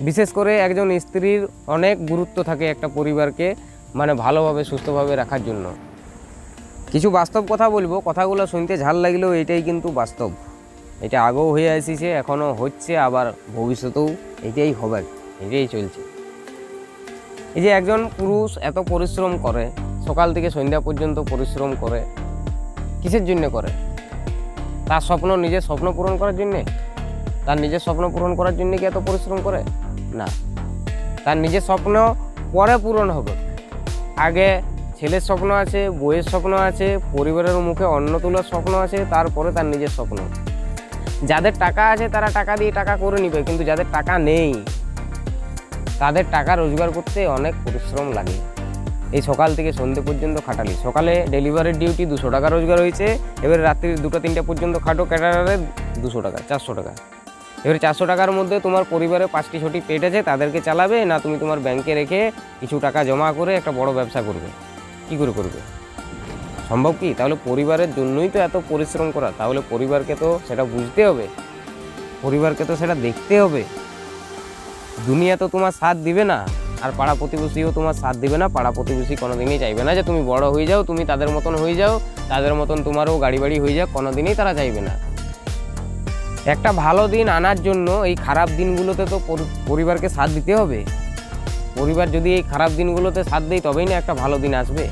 বিশেষ করে একজন স্ত্রীর অনেক গুরুত্ব থাকে একটা পরিবারকে মানে ভালোভাবে সুস্থভাবে রাখার জন্য। কিছু বাস্তব কথা বলবো, কথাগুলো শুনতে ঝাল লাগলেও এটাই কিন্তু বাস্তব। এটা আগেও হয়ে আসছে, এখনও হচ্ছে, আবার ভবিষ্যতেও এটাই হবে, এটাই চলছে। এই যে একজন পুরুষ এত পরিশ্রম করে, সকাল থেকে সন্ধ্যা পর্যন্ত পরিশ্রম করে, কিসের জন্য করে? তার স্বপ্ন, নিজের স্বপ্ন পূরণ করার জন্যে? তার নিজের স্বপ্ন পূরণ করার জন্য কি এত পরিশ্রম করে? না, তার নিজের স্বপ্ন পরে পূরণ হবে। আগে ছেলের স্বপ্ন আছে, বইয়ের স্বপ্ন আছে, পরিবারের মুখে অন্ন তোলার স্বপ্ন আছে, তারপরে তার নিজের স্বপ্ন। যাদের টাকা আছে তারা টাকা দিয়ে টাকা করে নিবে, কিন্তু যাদের টাকা নেই তাদের টাকা রোজগার করতে অনেক পরিশ্রম লাগে। এই সকাল থেকে সন্ধ্যে পর্যন্ত খাটালি, সকালে ডেলিভারির ডিউটি 200 টাকা রোজগার হয়েছে, এবার রাত্রি 2টা-3টা পর্যন্ত খাটো ক্যাটারারে 200 টাকা, 400 টাকা। এবারে 400 টাকার মধ্যে তোমার পরিবারে 5টি-6টি পেট আছে, তাদেরকে চালাবে না তুমি তোমার ব্যাংকে রেখে কিছু টাকা জমা করে একটা বড় ব্যবসা করবে? কি করে করবে? সম্ভব কি? তাহলে পরিবারের জন্যই তো এত পরিশ্রম করা। তাহলে পরিবারকে তো সেটা বুঝতে হবে, পরিবারকে তো সেটা দেখতে হবে। দুনিয়া তো তোমার সাথ দিবে না, আর পাড়া প্রতিবেশীও তোমার সাথ দিবে না। পাড়া প্রতিবেশী কোনোদিনই চাইবে না যে তুমি বড় হয়ে যাও, তুমি তাদের মতন হয়ে যাও, তাদের মতন তোমারও গাড়ি বাড়ি হয়ে যাও, কোনোদিনই তারা চাইবে না। একটা ভালো দিন আনার জন্য এই খারাপ দিনগুলোতে তো পরিবারকে সাথ দিতে হবে। পরিবার যদি এই খারাপ দিনগুলোতে সাথ দেয় তবেই না একটা ভালো দিন আসবে।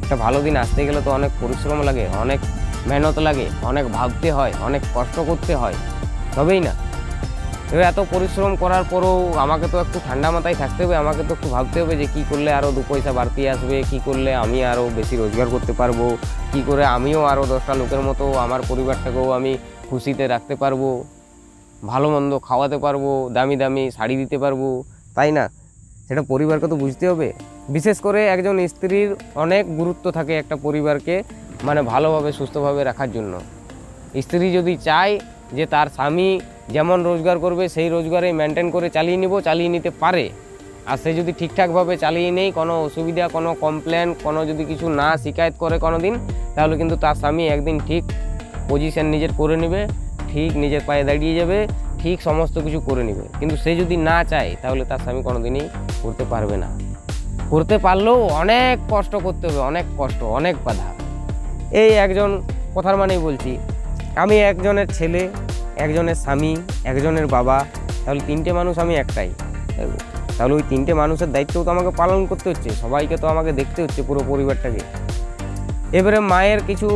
একটা ভালো দিন আসতে গেলে তো অনেক পরিশ্রম লাগে, অনেক মেহনত লাগে, অনেক ভাবতে হয়, অনেক কষ্ট করতে হয়, তবেই না। এবার এত পরিশ্রম করার পরেও আমাকে তো একটু ঠান্ডা মাথায় থাকতে হবে, আমাকে তো একটু ভাবতে হবে যে কী করলে আরও 2 পয়সা বাড়তি আসবে, কী করলে আমি আরও বেশি রোজগার করতে পারবো, কী করে আমিও আরও 10টা লোকের মতো আমার পরিবারটাকেও আমি খুশিতে রাখতে পারবো, ভালো মন্দ খাওয়াতে পারবো, দামি দামি শাড়ি দিতে পারবো, তাই না? সেটা পরিবারকে তো বুঝতে হবে। বিশেষ করে একজন স্ত্রীর অনেক গুরুত্ব থাকে একটা পরিবারকে মানে ভালোভাবে সুস্থভাবে রাখার জন্য। স্ত্রী যদি চায় যে তার স্বামী যেমন রোজগার করবে সেই রোজগারে মেনটেন করে চালিয়ে নিতে পারে, আর সে যদি ঠিকঠাকভাবে চালিয়ে নেই, কোনো অসুবিধা, কোনো কমপ্লেন, কোনো যদি কিছু না শিকায়ত করে কোনো দিন, তাহলে কিন্তু তার স্বামী একদিন ঠিক পজিশন নিজের করে নেবে, ঠিক নিজের পায়ে দাঁড়িয়ে যাবে, ঠিক সমস্ত কিছু করে নেবে। কিন্তু সে যদি না চায় তাহলে তার স্বামী কোনো দিনই করতে পারবে না। করতে পারলেও অনেক কষ্ট করতে হবে, অনেক কষ্ট, অনেক বাধা। এই একজন কথার মানেই বলছি, আমি একজনের ছেলে, একজনের স্বামী, একজনের বাবা, তাহলে 3টে মানুষ, আমি একটাই। তাহলে ওই 3টে মানুষের দায়িত্বও তো আমাকে পালন করতে হচ্ছে, সবাইকে তো আমাকে দেখতে হচ্ছে, পুরো পরিবারটাকে। এবারে মায়ের কিছু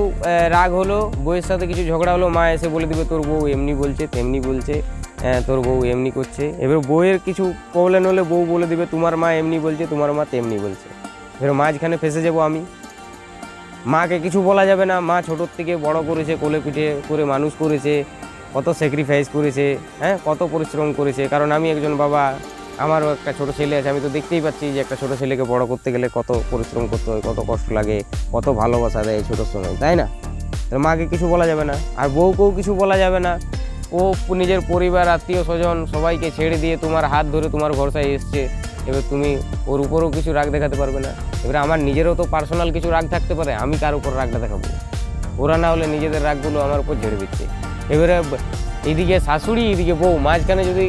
রাগ হলো, বউয়ের সাথে কিছু ঝগড়া হলো, মা এসে বলে দিবে তোর বউ এমনি বলছে, তেমনি বলছে, তোর বউ এমনি করছে। এবার বউয়ের কিছু প্রবলেম হলে বউ বলে দিবে তোমার মা এমনি বলছে, তোমার মা তেমনি বলছে। এবার মাঝখানে ফেসে যাবো আমি। মাকে কিছু বলা যাবে না, মা ছোটোর থেকে বড় করেছে, কোলে পিঠে করে মানুষ করেছে, কত স্যাক্রিফাইস করেছে, কত পরিশ্রম করেছে। কারণ আমি একজন বাবা, আমারও একটা ছোটো ছেলে আছে, আমি তো দেখতেই পাচ্ছি যে একটা ছোটো ছেলেকে বড় করতে গেলে কত পরিশ্রম করতে হয়, কত কষ্ট লাগে, কত ভালোবাসা দেয় ছোটোর সময়, তাই না? মাকে কিছু বলা যাবে না, আর বউকেও কিছু বলা যাবে না। ও নিজের পরিবার, আত্মীয় স্বজন সবাইকে ছেড়ে দিয়ে তোমার হাত ধরে তোমার ভরসায় এসছে, এবার তুমি ওর উপরও কিছু রাগ দেখাতে পারবে না। এবারে আমার নিজেরও তো পার্সোনাল কিছু রাগ থাকতে পারে, আমি কার উপর রাগটা দেখাবো? ওরা না হলে নিজেদের রাগগুলো আমার উপর ঝেড়ে দিচ্ছে। এবারে এইদিকে শাশুড়ি, এইদিকে বউ, মাঝখানে যদি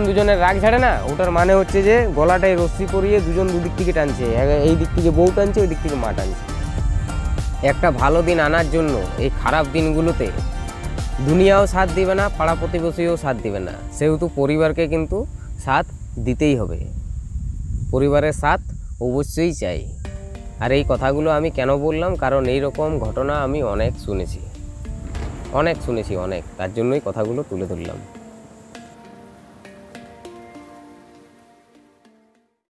দুজনের রাগ ঝাড়ে না, ওটার মানে হচ্ছে যে গলাটায় রশ্মি পরিয়ে দুজন দুদিক থেকে টানছে, এই দিক থেকে বউ টানছে, ওই দিক থেকে মা টানছে। একটা ভালো দিন আনার জন্য এই খারাপ দিনগুলোতে দুনিয়াও সাথ দিবে না, পাড়া প্রতিবেশীও সাথ দিবে না, সেহেতু পরিবারকে কিন্তু সাথ দিতেই হবে। পরিবারের সাথ অবশ্যই চাই। আর এই কথাগুলো আমি কেন বললাম, কারণ এই রকম ঘটনা আমি অনেক শুনেছি, তার জন্যই কথাগুলো তুলে ধরলাম।